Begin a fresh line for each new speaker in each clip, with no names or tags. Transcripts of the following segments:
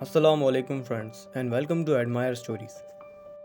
अस्सलाम वालेकुम friends and welcome to Admire Stories.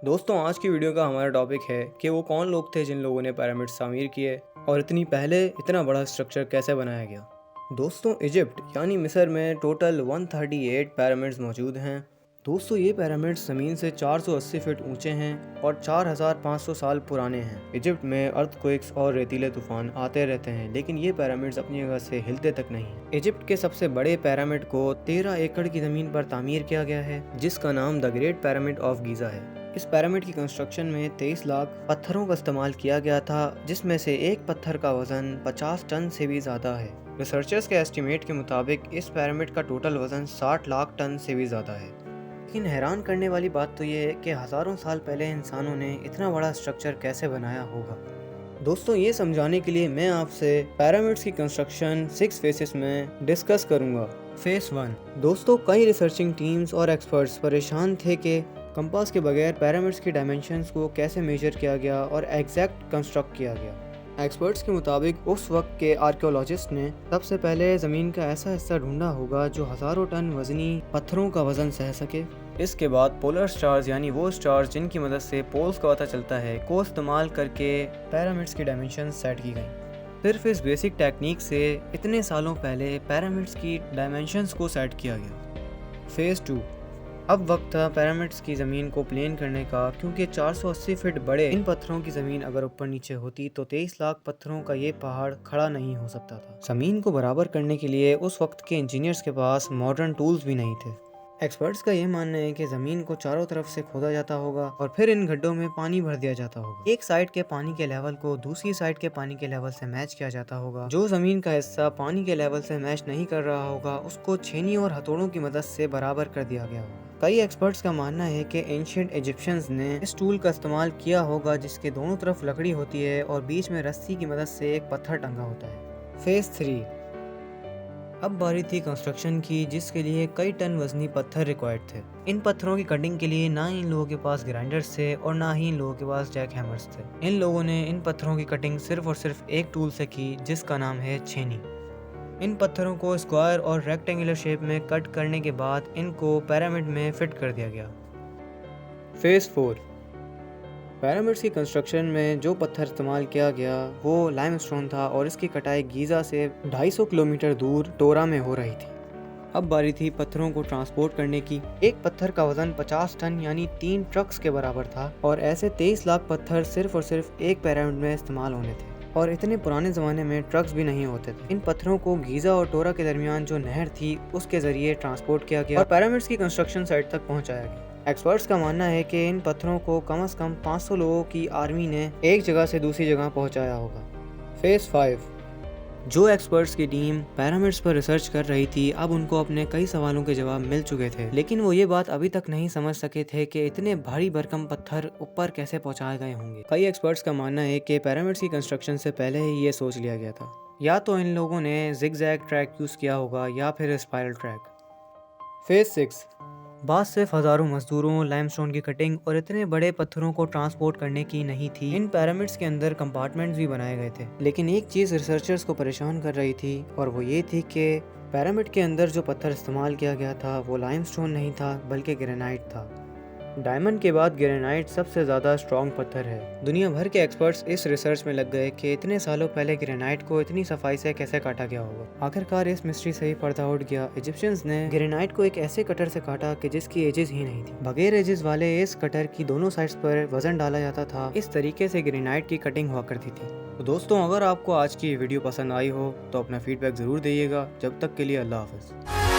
दोस्तों, आज की वीडियो का हमारा टॉपिक है कि वो कौन लोग थे जिन लोगों ने पिरामिड्स तामीर किए और इतनी पहले इतना बड़ा स्ट्रक्चर कैसे बनाया गया। दोस्तों, इजिप्ट यानी मिस्र में टोटल 138 पिरामिड्स मौजूद हैं। दोस्तों, ये पिरामिड्स ज़मीन से 480 फीट ऊंचे हैं और 4500 साल पुराने हैं। इजिप्ट में अर्थक्वेक्स और रेतीले तूफान आते रहते हैं, लेकिन ये पिरामिड्स अपनी जगह से हिलते तक नहीं हैं। इजिप्ट के सबसे बड़े पिरामिड को 13 एकड़ की ज़मीन पर तामीर किया गया है, जिसका नाम the great pyramid of Giza है। इस पिरामिड की कंस्ट्रक्शन में 23 लाख पत्थरों का इस्तेमाल किया गया था, जिसमें से एक पत्थर का वजन 50 टन से भी ज़्यादा है। रिसर्चर्स के एस्टिमेट के मुताबिक इस पिरामिड का टोटल वजन 60 लाख टन से भी ज़्यादा है। लेकिन हैरान करने वाली बात तो ये है कि हज़ारों साल पहले इंसानों ने इतना बड़ा स्ट्रक्चर कैसे बनाया होगा। दोस्तों, ये समझाने के लिए मैं आपसे पिरामिड्स की कंस्ट्रक्शन 6 फेसेस में डिस्कस करूंगा। फेस 1। दोस्तों, कई रिसर्चिंग टीम्स और एक्सपर्ट्स परेशान थे कि कंपास के बगैर पिरामिड्स की डायमेंशंस को कैसे मेजर किया गया और एग्जैक्ट कंस्ट्रक्ट किया गया। एक्सपर्ट्स के मुताबिक उस वक्त के आर्कियोलॉजिस्ट ने सबसे पहले ज़मीन का ऐसा हिस्सा ढूंढा होगा जो हज़ारों टन वजनी पत्थरों का वजन सह सके। इसके बाद पोलर स्टार्स यानी वो स्टार्स जिनकी मदद से पोल्स का पता चलता है को इस्तेमाल करके पिरामिड्स की डायमेंशन सेट की गई। सिर्फ इस बेसिक टेक्निक से इतने सालों पहले पिरामिड्स की डायमेंशंस को सेट किया गया। फेज़ 2। अब वक्त था पिरामिड्स की ज़मीन को प्लेन करने का, क्योंकि 480 फीट बड़े इन पत्थरों की ज़मीन अगर ऊपर नीचे होती तो 23 लाख पत्थरों का ये पहाड़ खड़ा नहीं हो सकता था। ज़मीन को बराबर करने के लिए उस वक्त के इंजीनियर्स के पास मॉडर्न टूल्स भी नहीं थे। एक्सपर्ट्स का ये मानना है कि ज़मीन को चारों तरफ से खोदा जाता होगा और फिर इन गड्ढों में पानी भर दिया जाता होगा। एक साइड के पानी के लेवल को दूसरी साइड के पानी के लेवल से मैच किया जाता होगा। जो ज़मीन का हिस्सा पानी के लेवल से मैच नहीं कर रहा होगा उसको छेनी और हथौड़ों की मदद से बराबर कर दिया गया होगा। कई एक्सपर्ट्स का मानना है कि एंशिएंट इजिप्शियंस ने इस टूल का इस्तेमाल किया होगा जिसके दोनों तरफ लकड़ी होती है और बीच में रस्सी की मदद से एक पत्थर टंगा होता है। फेज़ 3। अब बारी थी कंस्ट्रक्शन की, जिसके लिए कई टन वजनी पत्थर रिक्वायर्ड थे। इन पत्थरों की कटिंग के लिए ना ही इन लोगों के पास ग्राइंडर्स थे और ना ही इन लोगों के पास जैक हैमर्स थे। इन लोगों ने इन पत्थरों की कटिंग सिर्फ और सिर्फ एक टूल से की, जिसका नाम है छेनी। इन पत्थरों को स्क्वायर और रेक्टेंगुलर शेप में कट करने के बाद इनको पिरामिड में फिट कर दिया गया। फेज़ 4। पिरामिड्स की कंस्ट्रक्शन में जो पत्थर इस्तेमाल किया गया वो लाइमस्टोन था और इसकी कटाई गीज़ा से 250 किलोमीटर दूर टोरा में हो रही थी। अब बारी थी पत्थरों को ट्रांसपोर्ट करने की। एक पत्थर का वजन 50 टन यानी 3 ट्रक्स के बराबर था और ऐसे 23 लाख पत्थर सिर्फ और सिर्फ एक पिरामिड में इस्तेमाल होने थे। और इतने पुराने ज़माने में ट्रक्स भी नहीं होते थे। इन पत्थरों को गीज़ा और टोरा के दरमियान जो नहर थी उसके ज़रिए ट्रांसपोर्ट किया गया और पिरामिड्स की कंस्ट्रक्शन साइट तक पहुंचाया गया। एक्सपर्ट्स का मानना है कि इन पत्थरों को कम से कम 500 लोगों की आर्मी ने एक जगह से दूसरी जगह पहुंचाया होगा। फेज़ 5। जो एक्सपर्ट्स की टीम पिरामिड्स पर रिसर्च कर रही थी, अब उनको अपने कई सवालों के जवाब मिल चुके थे, लेकिन वो ये बात अभी तक नहीं समझ सके थे कि इतने भारी भरकम पत्थर ऊपर कैसे पहुंचाए गए होंगे। कई एक्सपर्ट्स का मानना है कि पिरामिड्स की कंस्ट्रक्शन से पहले ही ये सोच लिया गया था। या तो इन लोगों ने जिगजैग ट्रैक यूज़ किया होगा या फिर स्पाइरल ट्रैक। फेज़ 6। बात सिर्फ हजारों मजदूरों, लाइमस्टोन की कटिंग और इतने बड़े पत्थरों को ट्रांसपोर्ट करने की नहीं थी। इन पिरामिड्स के अंदर कंपार्टमेंट्स भी बनाए गए थे, लेकिन एक चीज़ रिसर्चर्स को परेशान कर रही थी और वो ये थी कि पिरामिड के अंदर जो पत्थर इस्तेमाल किया गया था वो लाइमस्टोन नहीं था बल्कि ग्रेनाइट था। डायमंड के बाद ग्रेनाइट सबसे ज़्यादा स्ट्रॉन्ग पत्थर है। दुनिया भर के एक्सपर्ट्स इस रिसर्च में लग गए कि इतने सालों पहले ग्रेनाइट को इतनी सफाई से कैसे काटा गया होगा। आखिरकार इस मिस्ट्री से ही पर्दा उठ गया। इजिप्शियंस ने ग्रेनाइट को एक ऐसे कटर से काटा कि जिसकी एजेस ही नहीं थी। बगैर एजेस वाले इस कटर की दोनों साइड्स पर वजन डाला जाता था। इस तरीके से ग्रेनाइट की कटिंग हुआ करती थी। तो दोस्तों, अगर आपको आज की वीडियो पसंद आई हो तो अपना फीडबैक ज़रूर दीजिएगा। जब तक के लिए अल्लाह हाफ़िज़।